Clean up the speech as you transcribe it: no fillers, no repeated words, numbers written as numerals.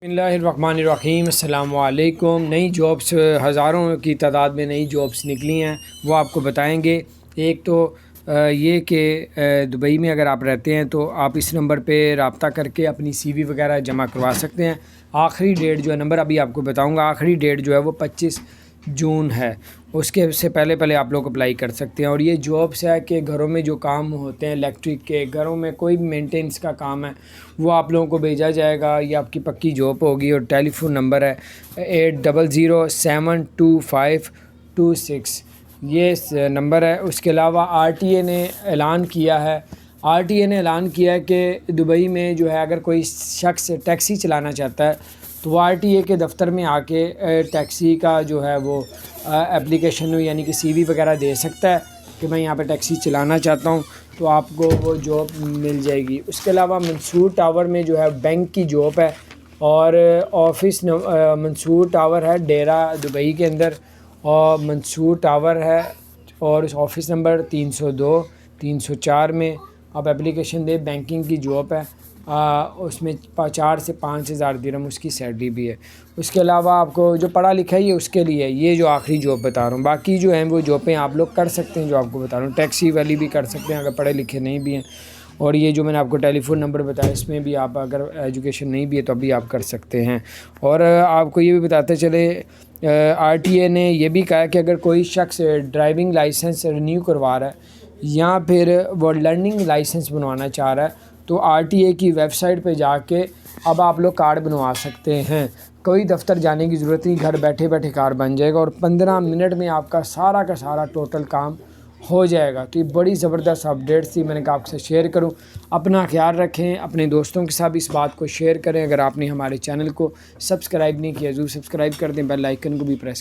बिस्मिल्लाहिर्रहमानिर्रहीम। अस्सलाम वालेकुम। नई जॉब्स हज़ारों की तादाद में नई जॉब्स निकली हैं, वो आपको बताएंगे। एक तो ये कि दुबई में अगर आप रहते हैं तो आप इस नंबर पे रब्ता करके अपनी CV वगैरह जमा करवा सकते हैं। आखिरी डेट जो है, नंबर अभी आपको बताऊंगा, आखिरी डेट जो है वो 25 जून है। उसके से पहले पहले आप लोग अप्लाई कर सकते हैं। और ये जॉब्स है कि घरों में जो काम होते हैं इलेक्ट्रिक के, घरों में कोई भी मेंटेनेंस का काम है वो आप लोगों को भेजा जाएगा। ये आपकी पक्की जॉब होगी। और टेलीफोन नंबर है 80072526, ये नंबर है। उसके अलावा RTA ने ऐलान किया है, कि दुबई में जो है अगर कोई शख्स टैक्सी चलाना चाहता है तो वो RTA के दफ़्तर में आके टैक्सी का जो है वो एप्लीकेशन यानी कि CV वगैरह दे सकता है कि मैं यहाँ पे टैक्सी चलाना चाहता हूँ, तो आपको वो जॉब मिल जाएगी। उसके अलावा मंसूर टावर में जो है बैंक की जॉब है, और ऑफिस मंसूर टावर है डेरा दुबई के अंदर, और मंसूर टावर है, और इस ऑफिस नंबर 302 304 में आप एप्लीकेशन दे। बैंकिंग की जॉब है, उसमें 4 से 5 हज़ार दिरहम उसकी सैलरी भी है। उसके अलावा आपको जो पढ़ा लिखा है ये उसके लिए, ये जो आखिरी जॉब बता रहा हूँ। बाकी जो हैं वो जॉबें आप लोग कर सकते हैं जो आपको बता रहा हूँ। टैक्सी वाली भी कर सकते हैं अगर पढ़े लिखे नहीं भी हैं। और ये जो मैंने आपको टेलीफोन नंबर बताया, इसमें भी आप अगर एजुकेशन नहीं भी है तो अभी आप कर सकते हैं। और आपको ये भी बताते चले, RTA ने ये भी कहा कि अगर कोई शख्स ड्राइविंग लाइसेंस रिन्यू करवा रहा है या फिर वो लर्निंग लाइसेंस बनवाना चाह रहा है तो RTA की वेबसाइट पे जाके अब आप लोग कार्ड बनवा सकते हैं। कोई दफ़्तर जाने की ज़रूरत नहीं, घर बैठे बैठे कार्ड बन जाएगा और 15 मिनट में आपका सारा का सारा टोटल काम हो जाएगा। तो ये बड़ी ज़बरदस्त अपडेट थी, मैंने कहा आपसे शेयर करूं। अपना ख्याल रखें, अपने दोस्तों के साथ इस बात को शेयर करें। अगर आपने हमारे चैनल को सब्सक्राइब नहीं किया ज़रूर सब्सक्राइब कर दें, बेल आइकन को भी प्रेस